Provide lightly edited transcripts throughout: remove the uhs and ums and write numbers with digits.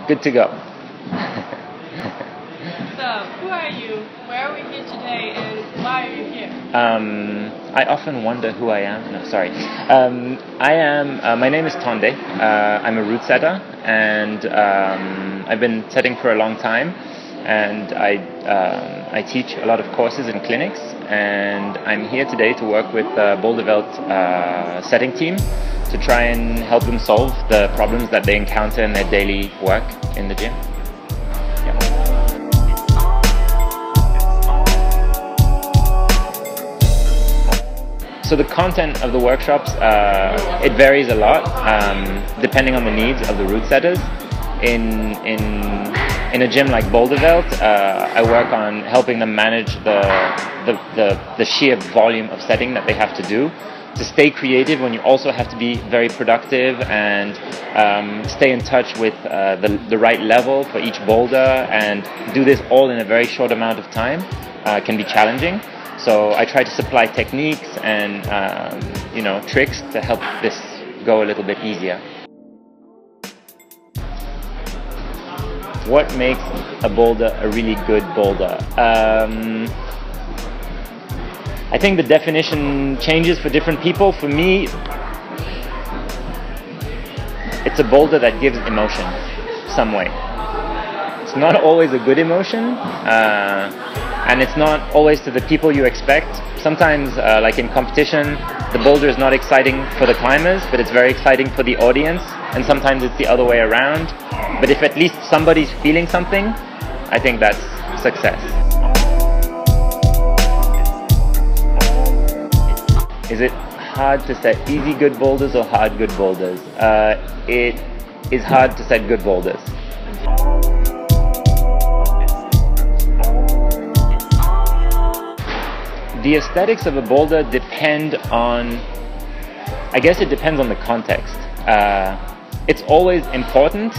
Good to go. So, who are you? Where are we here today, and why are you here? I often wonder who I am. No, sorry. My name is Tonde. I'm a route setter, and I've been setting for a long time. And I teach a lot of courses in clinics, and I'm here today to work with the Boulderwelt setting team to try and help them solve the problems that they encounter in their daily work in the gym. Yeah. So the content of the workshops, it varies a lot depending on the needs of the route setters. In a gym like Boulderwelt, I work on helping them manage the sheer volume of setting that they have to do. To stay creative when you also have to be very productive and stay in touch with the right level for each boulder, and do this all in a very short amount of time can be challenging. So I try to supply techniques and tricks to help this go a little bit easier. What makes a boulder a really good boulder? I think the definition changes for different people. For me, it's a boulder that gives emotion some way. It's not always a good emotion, and it's not always to the people you expect. Sometimes, like in competition, the boulder is not exciting for the climbers, but it's very exciting for the audience, and sometimes it's the other way around. But if at least somebody's feeling something, I think that's success. Is it hard to set easy good boulders or hard good boulders? It is hard to set good boulders. The aesthetics of a boulder depend on, I guess it depends on the context. It's always important.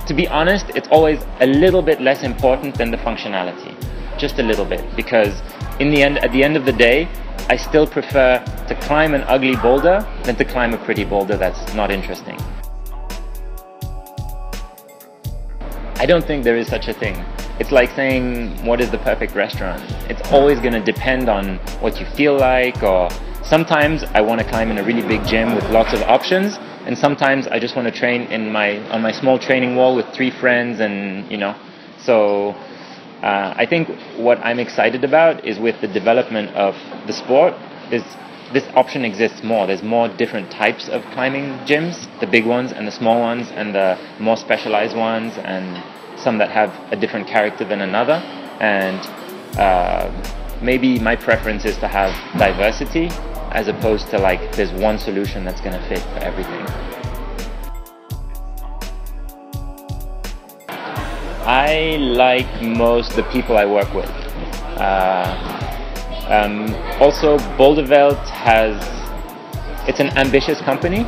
To be honest, it's always a little bit less important than the functionality. Just a little bit, because in the end, at the end of the day, I still prefer to climb an ugly boulder than to climb a pretty boulder that's not interesting. I don't think there is such a thing. It's like saying, what is the perfect restaurant? It's always going to depend on what you feel like, or sometimes I want to climb in a really big gym with lots of options, and sometimes I just want to train on my small training wall with 3 friends, and so I think what I'm excited about is with the development of the sport, this option exists more. There's more different types of climbing gyms, the big ones and the small ones and the more specialized ones, and some that have a different character than another. And maybe my preference is to have diversity as opposed to like there's one solution that's going to fit for everything. I like most the people I work with. Also, Boulderwelt it's an ambitious company,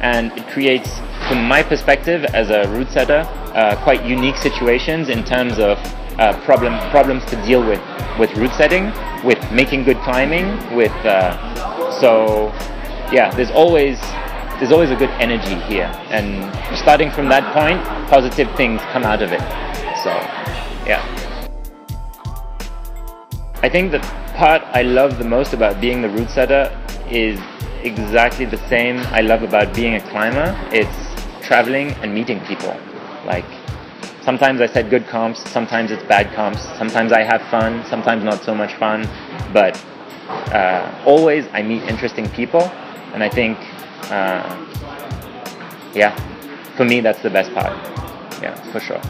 and it creates, from my perspective as a route setter, quite unique situations in terms of problems to deal with route setting, with making good climbing, so yeah, there's always a good energy here, and starting from that point, positive things come out of it. So, yeah. I think the part I love the most about being the route setter is exactly the same I love about being a climber. It's traveling and meeting people. Like, sometimes I set good comps, sometimes it's bad comps, sometimes I have fun, sometimes not so much fun, but always I meet interesting people, and I think, yeah, for me that's the best part. Yeah, for sure.